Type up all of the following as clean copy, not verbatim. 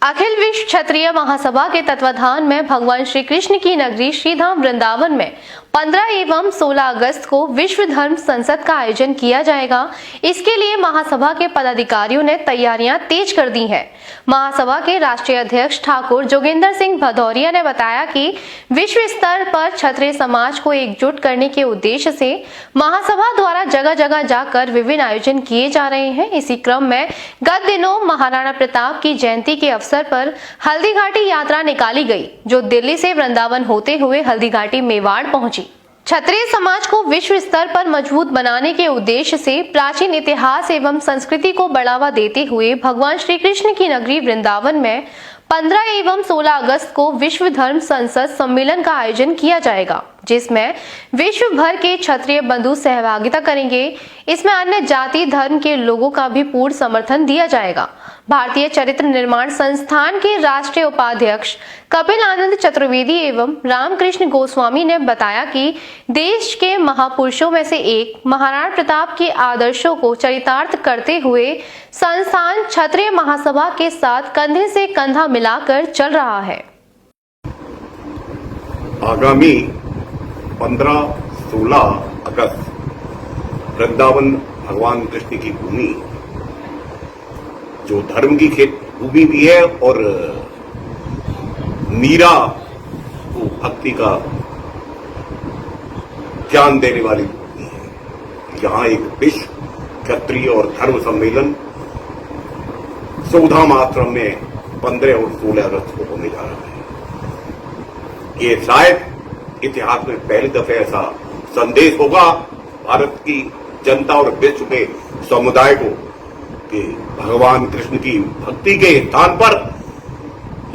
अखिल विश्व क्षत्रिय महासभा के तत्वाधान में भगवान श्री कृष्ण की नगरी श्रीधाम वृंदावन में 15 एवं 16 अगस्त को विश्व धर्म संसद का आयोजन किया जाएगा। इसके लिए महासभा के पदाधिकारियों ने तैयारियां तेज कर दी हैं। महासभा के राष्ट्रीय अध्यक्ष ठाकुर जोगिंदर सिंह भदौरिया ने बताया कि विश्व स्तर पर क्षत्रिय समाज को एकजुट करने के उद्देश्य से महासभा द्वारा जगह जगह जाकर विभिन्न आयोजन किए जा रहे हैं। इसी क्रम में गत दिनों महाराणा प्रताप की जयंती के अवसर पर हल्दीघाटी यात्रा निकाली गई, जो दिल्ली से वृंदावन होते हुए हल्दीघाटी मेवाड़ पहुंची। क्षत्रिय समाज को विश्व स्तर पर मजबूत बनाने के उद्देश्य से प्राचीन इतिहास एवं संस्कृति को बढ़ावा देते हुए भगवान श्री कृष्ण की नगरी वृंदावन में 15 एवं 16 अगस्त को विश्व धर्म संसद सम्मेलन का आयोजन किया जाएगा, जिसमें विश्व भर के क्षत्रिय बंधु सहभागिता करेंगे। इसमें अन्य जाति धर्म के लोगों का भी पूर्ण समर्थन दिया जाएगा। भारतीय चरित्र निर्माण संस्थान के राष्ट्रीय उपाध्यक्ष कपिल आनंद चतुर्वेदी एवं रामकृष्ण गोस्वामी ने बताया कि देश के महापुरुषों में से एक महाराणा प्रताप के आदर्शों को चरितार्थ करते हुए संस्थान क्षत्रिय महासभा के साथ कंधे से कंधा मिलाकर चल रहा है। आगामी 15-16 अगस्त वृंदावन भगवान कृष्ण की भूमि, जो धर्म की खेत भूमि भी है और मीरा को भक्ति का ज्ञान देने वाली भूमि है। यहां एक विश्व क्षत्रिय और धर्म सम्मेलन सुधाम आश्रम में 15 और 16 अगस्त को होने जा रहा है। ये शायद इतिहास में पहली दफे ऐसा संदेश होगा भारत की जनता और विश्व के समुदाय को कि भगवान कृष्ण की भक्ति के स्थान पर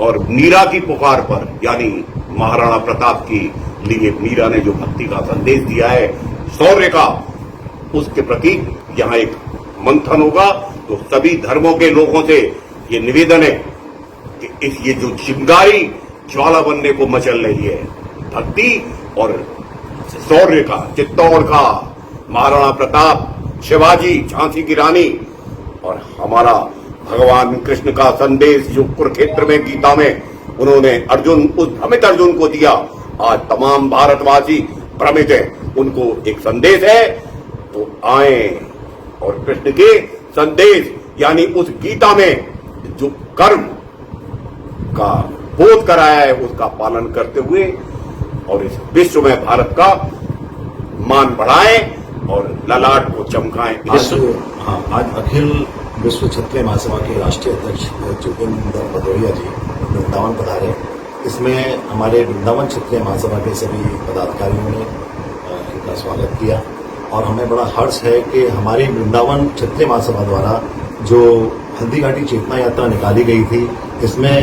और मीरा की पुकार पर, यानी महाराणा प्रताप की लिए मीरा ने जो भक्ति का संदेश दिया है, शौर्य का, उसके प्रति यहां एक मंथन होगा। तो सभी धर्मों के लोगों से ये निवेदन है कि ये जो चिंगारी ज्वाला बनने को मचल रही है, भक्ति और शौर्य का, चित्तौड़ का, महाराणा प्रताप, शिवाजी, झांसी की रानी और हमारा भगवान कृष्ण का संदेश जो कुरुक्षेत्र में गीता में उन्होंने अर्जुन, उस भ्रमित अर्जुन को दिया, आज तमाम भारतवासी भ्रमित है, उनको एक संदेश है। तो आए और कृष्ण के संदेश यानी उस गीता में जो कर्म का बोध कराया है उसका पालन करते हुए और इस विश्व में भारत का मान बढ़ाएं और ललाट को चमकाएं। आज अखिल विश्व क्षत्रिय महासभा के राष्ट्रीय अध्यक्ष जोगिंदर भदौरिया जी वृंदावन पधारे। इसमें हमारे वृंदावन क्षत्रिय महासभा के सभी पदाधिकारियों ने इनका स्वागत किया और हमें बड़ा हर्ष है कि हमारी वृंदावन क्षत्रिय महासभा द्वारा जो हल्दीघाटी चेतना यात्रा निकाली गई थी, इसमें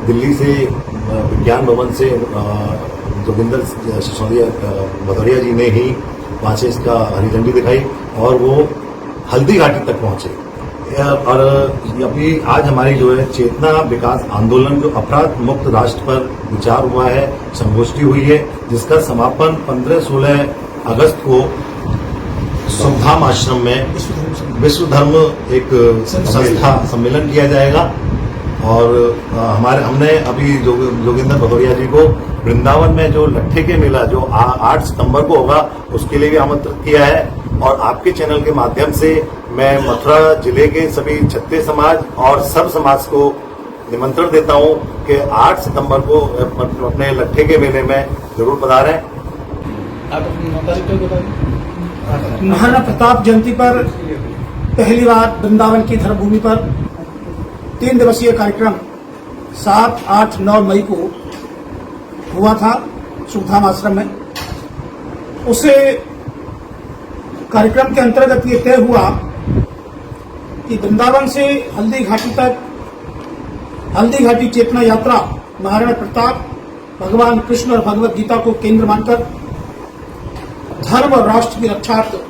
दिल्ली से विज्ञान भवन से जोगिंदर सिसोदिया भदौरिया जी ने ही वहां से इसका हरी झंडी दिखाई और वो हल्दीघाटी तक पहुंचे। और अभी आज हमारी जो है चेतना विकास आंदोलन, जो अपराध मुक्त राष्ट्र पर विचार हुआ है, संगोष्ठी हुई है, जिसका समापन 15-16 अगस्त को सुधाम आश्रम में विश्व धर्म एक संस्था सम्मेलन किया जाएगा। और हमने अभी जोगिंदर भदौरिया जी को वृंदावन में जो लट्ठे के मेला जो 8 सितंबर को होगा उसके लिए भी आमंत्रित किया है। और आपके चैनल के माध्यम से मैं मथुरा जिले के सभी क्षत्रिय समाज और सब समाज को निमंत्रण देता हूं कि 8 सितंबर को अपने लट्ठे के मेले में जरूर पधारें। महाराणा प्रताप जयंती पर पहली बार वृंदावन की धर्मभूमि पर 3 दिवसीय कार्यक्रम 7, 8, 9 मई को हुआ था सुधाम आश्रम में। उसे कार्यक्रम के अंतर्गत ये तय हुआ कि वृंदावन से हल्दीघाटी तक हल्दीघाटी चेतना यात्रा महाराणा प्रताप, भगवान कृष्ण और भगवत गीता को केंद्र मानकर धर्म और राष्ट्र की रक्षार्थ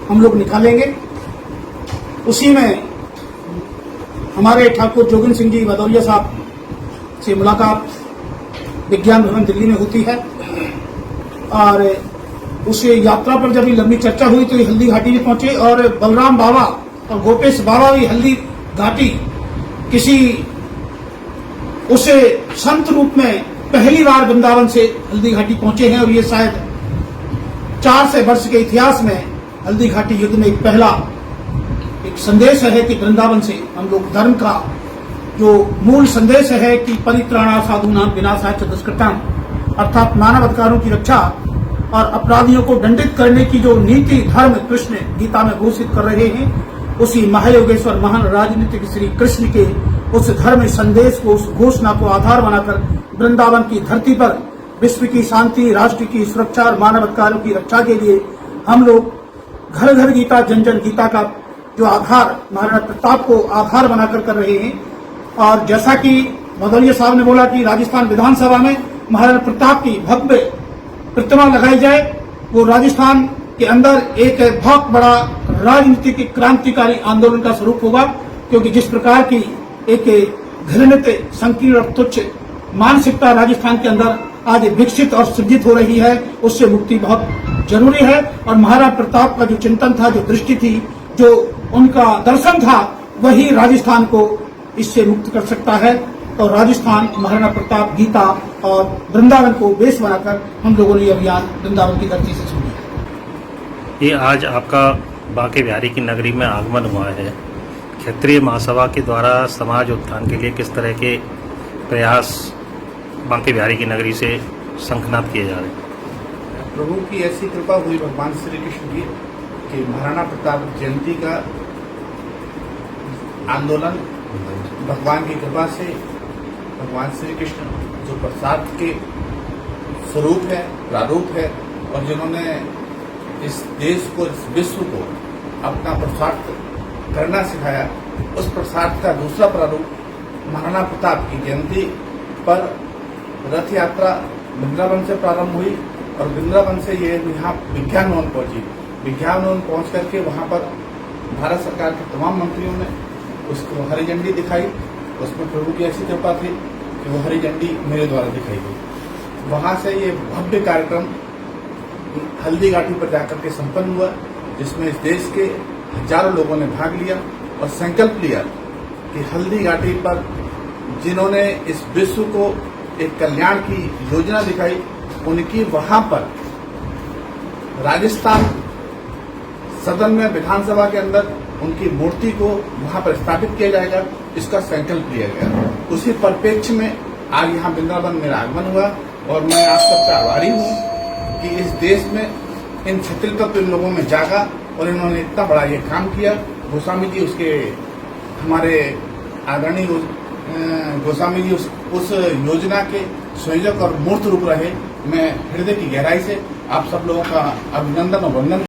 हम लोग निकालेंगे। उसी में हमारे ठाकुर जोगिंदर सिंह जी भदौरिया साहब से मुलाकात विज्ञान भवन दिल्ली में होती है और उस यात्रा पर जब लंबी चर्चा हुई तो ये हल्दीघाटी भी पहुंचे और बलराम बाबा और गोपेश बाबा भी हल्दीघाटी किसी उसे संत रूप में पहली बार वृंदावन से हल्दी घाटी पहुंचे हैं और ये शायद 400 वर्ष के इतिहास में हल्दी घाटी युद्ध में एक पहला एक संदेश है कि वृंदावन से हम लोग धर्म का जो मूल संदेश है कि परित्राणा साधूनां विनाशाय च दुष्कृताम्, अर्थात मानव अधिकारों की रक्षा और अपराधियों को दंडित करने की जो नीति धर्म कृष्ण गीता में घोषित कर रहे हैं, उसी महायोगेश्वर महान राजनीतिक श्री कृष्ण के उस धर्म संदेश को, उस घोषणा को आधार बनाकर वृंदावन की धरती पर विश्व की शांति, राष्ट्र की सुरक्षा और मानव अधिकारों की रक्षा के लिए हम लोग घर घर गीता, जन जन गीता का जो आधार महाराणा प्रताप को आधार बनाकर कर रहे हैं। और जैसा कि भदौरिया साहब ने बोला कि राजस्थान विधानसभा में महाराणा प्रताप की भव्य प्रतिमा लगाई जाए, वो राजस्थान के अंदर एक बहुत बड़ा राजनीतिक क्रांतिकारी आंदोलन का स्वरूप होगा, क्योंकि जिस प्रकार की एक घृणित, संकीर्ण और तुच्छ मानसिकता राजस्थान के अंदर आज विकसित और सृजित हो रही है, उससे मुक्ति बहुत जरूरी है। और महाराणा प्रताप का जो चिंतन था, जो दृष्टि थी, जो उनका दर्शन था, वही राजस्थान को इससे मुक्त कर सकता है। तो राजस्थान महाराणा प्रताप गीता और वृंदावन को बेस बनाकर हम लोगों ने अभियान वृंदावन की धरती से शुरू किया। ये आज आपका बांके बिहारी की नगरी में आगमन हुआ है। क्षेत्रीय महासभा के द्वारा समाज उत्थान के लिए किस तरह के प्रयास बांके बिहारी की नगरी से शंखनाद किए जा रहे हैं? प्रभु की ऐसी कृपा हुई भगवान श्री कृष्ण की कि महाराणा प्रताप जयंती का आंदोलन भगवान की कृपा से भगवान श्री कृष्ण जो प्रसाद के स्वरूप है, प्रारूप है, और जिन्होंने इस देश को, इस विश्व को अपना प्रसाद करना सिखाया, उस प्रसाद का दूसरा प्रारूप महाराणा प्रताप की जयंती पर रथ यात्रा वृंदावन से प्रारंभ हुई और वृंदावन से ये यहाँ विज्ञान भवन पहुंची। विज्ञान भवन पहुंच करके वहाँ पर भारत सरकार के तमाम मंत्रियों ने उसको हरी झंडी दिखाई। उसमें प्रभु की ऐसी कृपा थी कि वो हरी झंडी मेरे द्वारा दिखाई गई। वहाँ से ये भव्य कार्यक्रम हल्दी घाटी पर जाकर के संपन्न हुआ, जिसमें इस देश के हजारों लोगों ने भाग लिया और संकल्प लिया कि हल्दी घाटी पर जिन्होंने इस विश्व को एक कल्याण की योजना दिखाई, उनकी वहां पर राजस्थान सदन में, विधानसभा के अंदर उनकी मूर्ति को वहां पर स्थापित किया जाएगा, इसका संकल्प लिया गया। उसी परिप्रेक्ष्य में आज यहाँ वृंदावन मेरा आगमन हुआ और मैं आप सबका आभारी हूँ कि इस देश में इन क्षत्रिय तत्व इन लोगों में जागा और इन्होंने इतना बड़ा ये काम किया। गोस्वामी जी उसके हमारे आदरणीय गोस्वामी जी उस योजना के संयोजक और मूर्त रूप रहे। मैं हृदय की गहराई से आप सब लोगों का अभिनंदन और वंदन